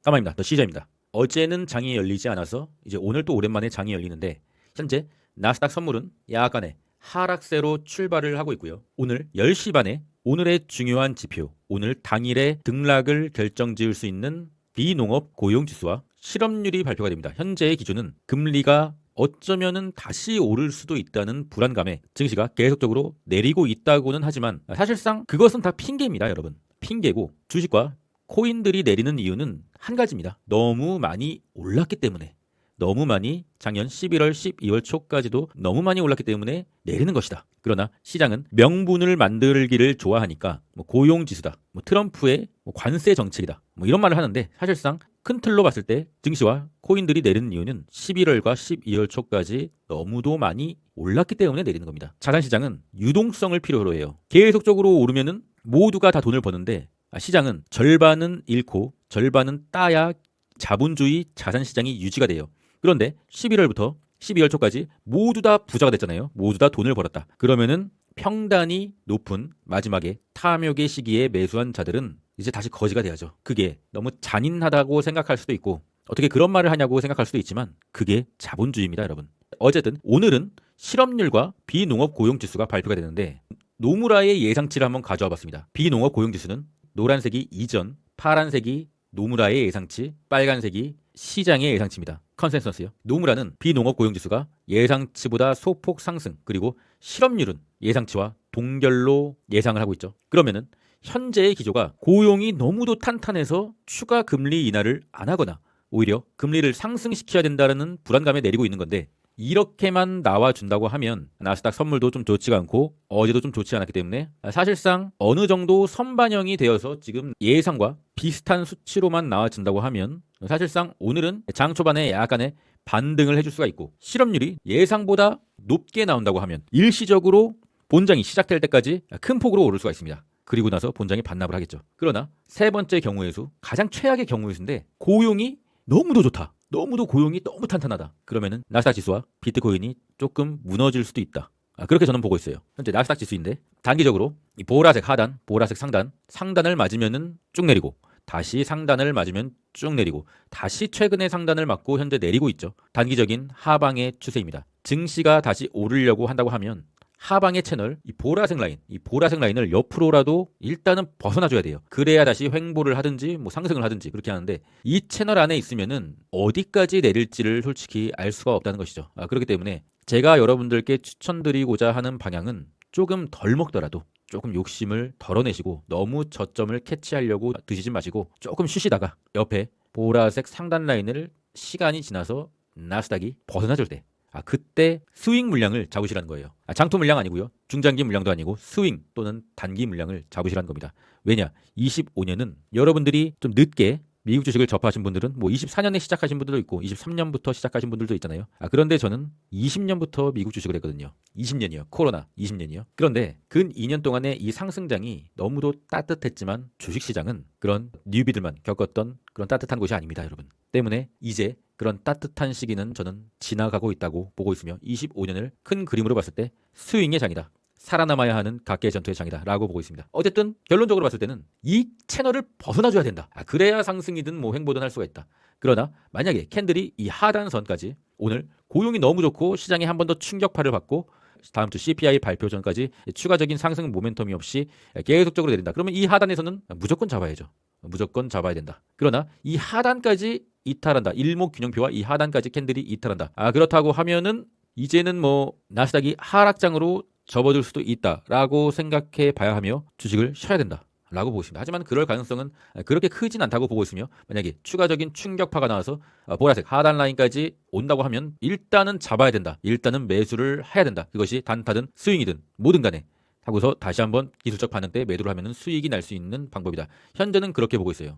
까마입니다. 더 시저입니다. 어제는 장이 열리지 않아서 이제 오늘 또 오랜만에 장이 열리는데 현재 나스닥 선물은 약간의 하락세로 출발을 하고 있고요. 오늘 10시 반에 오늘의 중요한 지표, 오늘 당일의 등락을 결정지을 수 있는 비농업 고용지수와 실업률이 발표가 됩니다. 현재의 기준은 금리가 어쩌면은 다시 오를 수도 있다는 불안감에 증시가 계속적으로 내리고 있다고는 하지만 사실상 그것은 다 핑계입니다, 여러분. 핑계고 주식과 코인들이 내리는 이유는 한 가지입니다. 너무 많이 올랐기 때문에. 너무 많이 작년 11월, 12월 초까지도 너무 많이 올랐기 때문에 내리는 것이다. 그러나 시장은 명분을 만들기를 좋아하니까 고용지수다, 트럼프의 관세 정책이다, 이런 말을 하는데 사실상 큰 틀로 봤을 때 증시와 코인들이 내리는 이유는 11월과 12월 초까지 너무도 많이 올랐기 때문에 내리는 겁니다. 자산시장은 유동성을 필요로 해요. 계속적으로 오르면은 모두가 다 돈을 버는데 시장은 절반은 잃고 절반은 따야 자본주의 자산시장이 유지가 돼요. 그런데 11월부터 12월 초까지 모두 다 부자가 됐잖아요. 모두 다 돈을 벌었다. 그러면은 평단이 높은 마지막에 탐욕의 시기에 매수한 자들은 이제 다시 거지가 돼야죠. 그게 너무 잔인하다고 생각할 수도 있고 어떻게 그런 말을 하냐고 생각할 수도 있지만 그게 자본주의입니다, 여러분. 어쨌든 오늘은 실업률과 비농업 고용지수가 발표가 되는데 노무라의 예상치를 한번 가져와 봤습니다. 비농업 고용지수는 노란색이 이전, 파란색이 노무라의 예상치, 빨간색이 시장의 예상치입니다. 컨센서스요. 노무라는 비농업 고용지수가 예상치보다 소폭 상승, 그리고 실업률은 예상치와 동결로 예상을 하고 있죠. 그러면은 현재의 기조가 고용이 너무도 탄탄해서 추가 금리 인하를 안 하거나 오히려 금리를 상승시켜야 된다는 불안감에 내리고 있는 건데 이렇게만 나와준다고 하면 나스닥 선물도 좀 좋지가 않고 어제도 좀 좋지 않았기 때문에 사실상 어느 정도 선반영이 되어서 지금 예상과 비슷한 수치로만 나와준다고 하면 사실상 오늘은 장 초반에 약간의 반등을 해줄 수가 있고 실업률이 예상보다 높게 나온다고 하면 일시적으로 본장이 시작될 때까지 큰 폭으로 오를 수가 있습니다. 그리고 나서 본장이 반납을 하겠죠. 그러나 세 번째 경우의 수, 가장 최악의 경우의 수인데 고용이 너무도 좋다. 너무도 고용이 너무 탄탄하다. 그러면은 나스닥 지수와 비트코인이 조금 무너질 수도 있다. 그렇게 저는 보고 있어요. 현재 나스닥 지수인데 단기적으로 이 보라색 하단, 보라색 상단, 상단을 맞으면은 쭉 내리고 다시 상단을 맞으면 쭉 내리고 다시 최근의 상단을 맞고 현재 내리고 있죠. 단기적인 하방의 추세입니다. 증시가 다시 오르려고 한다고 하면 하방의 채널, 이 보라색 라인을 옆으로라도 일단은 벗어나줘야 돼요. 그래야 다시 횡보를 하든지 상승을 하든지 그렇게 하는데 이 채널 안에 있으면은 어디까지 내릴지를 솔직히 알 수가 없다는 것이죠. 그렇기 때문에 제가 여러분들께 추천드리고자 하는 방향은 조금 덜 먹더라도 조금 욕심을 덜어내시고 너무 저점을 캐치하려고 드시지 마시고 조금 쉬시다가 옆에 보라색 상단 라인을 시간이 지나서 나스닥이 벗어나줄 때 그때 스윙 물량을 잡으시라는 거예요. 장투 물량 아니고요. 중장기 물량도 아니고 스윙 또는 단기 물량을 잡으시라는 겁니다. 왜냐? 25년은 여러분들이 좀 늦게 미국 주식을 접하신 분들은 24년에 시작하신 분들도 있고 23년부터 시작하신 분들도 있잖아요. 그런데 저는 20년부터 미국 주식을 했거든요. 20년이요. 코로나 20년이요. 그런데 근 2년 동안의 이 상승장이 너무도 따뜻했지만 주식시장은 그런 뉴비들만 겪었던 그런 따뜻한 곳이 아닙니다, 여러분. 때문에 이제 그런 따뜻한 시기는 저는 지나가고 있다고 보고 있으며 25년을 큰 그림으로 봤을 때 스윙의 장이다. 살아남아야 하는 각계의 전투의 장이다 라고 보고 있습니다. 어쨌든 결론적으로 봤을 때는 이 채널을 벗어나줘야 된다. 그래야 상승이든 횡보든 할 수가 있다. 그러나 만약에 캔들이 이 하단선까지 오늘 고용이 너무 좋고 시장에 한 번 더 충격파를 받고 다음 주 CPI 발표 전까지 추가적인 상승 모멘텀이 없이 계속적으로 내린다. 그러면 이 하단에서는 무조건 잡아야죠. 무조건 잡아야 된다. 그러나 이 하단까지 이탈한다. 일목균형표와 이 하단까지 캔들이 이탈한다. 그렇다고 하면은 이제는 나스닥이 하락장으로 접어들 수도 있다라고 생각해 봐야 하며 주식을 쉬어야 된다 라고 보고 있습니다. 하지만 그럴 가능성은 그렇게 크진 않다고 보고 있으며 만약에 추가적인 충격파가 나와서 보라색 하단 라인까지 온다고 하면 일단은 잡아야 된다. 일단은 매수를 해야 된다. 그것이 단타든 스윙이든 뭐든 간에 하고서 다시 한번 기술적 반응 때 매도를 하면 수익이 날 수 있는 방법이다. 현재는 그렇게 보고 있어요.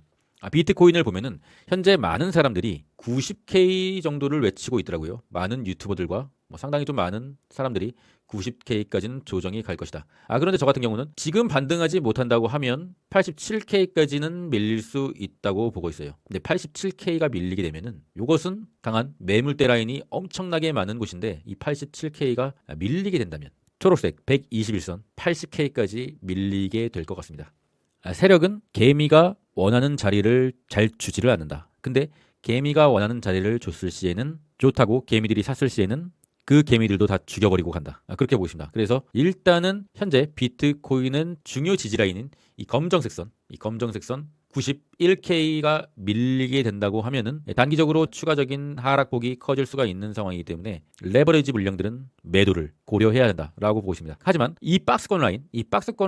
비트코인을 보면은 현재 많은 사람들이 90K 정도를 외치고 있더라고요. 많은 유튜버들과 상당히 좀 많은 사람들이 90K까지는 조정이 갈 것이다. 그런데 저 같은 경우는 지금 반등하지 못한다고 하면 87K까지는 밀릴 수 있다고 보고 있어요. 근데 87K가 밀리게 되면은 이것은 강한 매물대 라인이 엄청나게 많은 곳인데 이 87K가 밀리게 된다면 초록색 121선 80K까지 밀리게 될 것 같습니다. 세력은 개미가 원하는 자리를 잘 주지를 않는다. 근데 개미가 원하는 자리를 줬을 시에는 좋다고 개미들이 샀을 시에는 그 개미들도 다 죽여버리고 간다. 그렇게 보십니다. 그래서 일단은 현재 비트코인은 중요 지지라인인 이 검정색 선 91K가 밀리게 된다고 하면은 단기적으로 추가적인 하락폭이 커질 수가 있는 상황이기 때문에 레버리지 물량들은 매도를 고려해야 된다라고 보고 있습니다. 하지만 이 박스권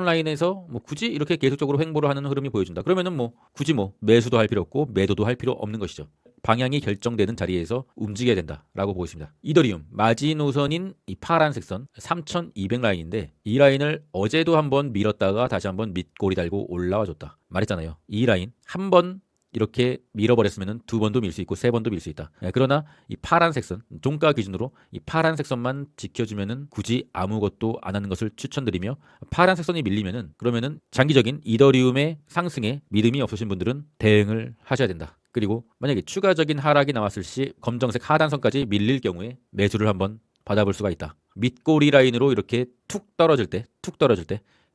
라인에서 뭐 굳이 이렇게 계속적으로 횡보를 하는 흐름이 보여준다. 그러면은 뭐 굳이 뭐 매수도 할 필요 없고 매도도 할 필요 없는 것이죠. 방향이 결정되는 자리에서 움직여야 된다라고 보고 있습니다. 이더리움 마지노선인 이 파란색 선 3200 라인인데 이 라인을 어제도 한번 밀었다가 다시 한번 밑꼬리 달고 올라와 줬다. 말했잖아요. 이 라인 한번 이렇게 밀어버렸으면 두 번도 밀 수 있고 세 번도 밀 수 있다. 그러나 이 파란색 선 종가 기준으로 이 파란색 선만 지켜주면은 굳이 아무것도 안 하는 것을 추천드리며 파란색 선이 밀리면은 그러면은 장기적인 이더리움의 상승에 믿음이 없으신 분들은 대응을 하셔야 된다. 그리고 만약에 추가적인 하락이 나왔을 시 검정색 하단선까지 밀릴 경우에 매수를 한번 받아볼 수가 있다. 밑꼬리 라인으로 이렇게 툭 떨어질 때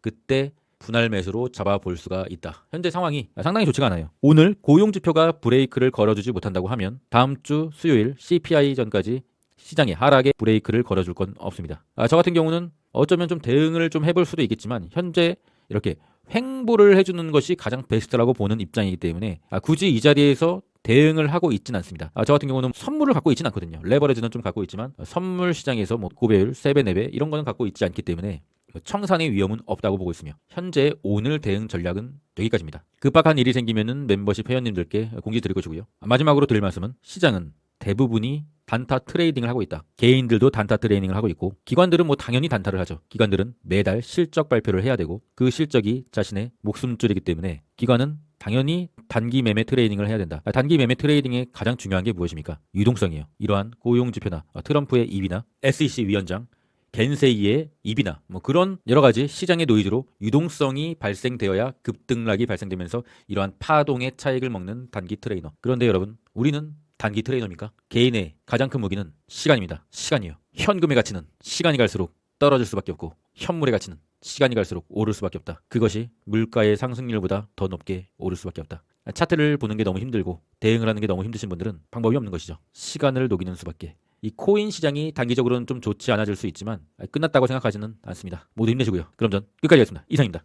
그때 분할 매수로 잡아볼 수가 있다. 현재 상황이 상당히 좋지가 않아요. 오늘 고용지표가 브레이크를 걸어주지 못한다고 하면 다음 주 수요일 CPI 전까지 시장의 하락에 브레이크를 걸어줄 건 없습니다. 저 같은 경우는 어쩌면 좀 대응을 좀 해볼 수도 있겠지만 현재 이렇게 횡보를 해주는 것이 가장 베스트라고 보는 입장이기 때문에 굳이 이 자리에서 대응을 하고 있진 않습니다. 저 같은 경우는 선물을 갖고 있진 않거든요. 레버리지는 좀 갖고 있지만 선물 시장에서 뭐 9배율, 3배, 4배 이런 거는 갖고 있지 않기 때문에 청산의 위험은 없다고 보고 있으며 현재 오늘 대응 전략은 여기까지입니다. 급박한 일이 생기면은 멤버십 회원님들께 공지 드리고 주고요. 마지막으로 드릴 말씀은 시장은 대부분이 단타 트레이딩을 하고 있다. 개인들도 단타 트레이딩을 하고 있고 기관들은 뭐 당연히 단타를 하죠. 기관들은 매달 실적 발표를 해야 되고 그 실적이 자신의 목숨줄이기 때문에 기관은 당연히 단기 매매 트레이딩을 해야 된다. 단기 매매 트레이딩의 가장 중요한 게 무엇입니까? 유동성이에요. 이러한 고용지표나 트럼프의 입이나 SEC 위원장 겐세이의 입이나 뭐 그런 여러 가지 시장의 노이즈로 유동성이 발생되어야 급등락이 발생되면서 이러한 파동의 차익을 먹는 단기 트레이너. 그런데 여러분, 우리는 단기 트레이너입니까? 개인의 가장 큰 무기는 시간입니다. 시간이요. 현금의 가치는 시간이 갈수록 떨어질 수밖에 없고 현물의 가치는 시간이 갈수록 오를 수밖에 없다. 그것이 물가의 상승률보다 더 높게 오를 수밖에 없다. 차트를 보는 게 너무 힘들고 대응을 하는 게 너무 힘드신 분들은 방법이 없는 것이죠. 시간을 녹이는 수밖에. 이 코인 시장이 단기적으로는 좀 좋지 않아질 수 있지만 끝났다고 생각하지는 않습니다. 모두 힘내시고요. 그럼 전 끝까지 하겠습니다. 이상입니다.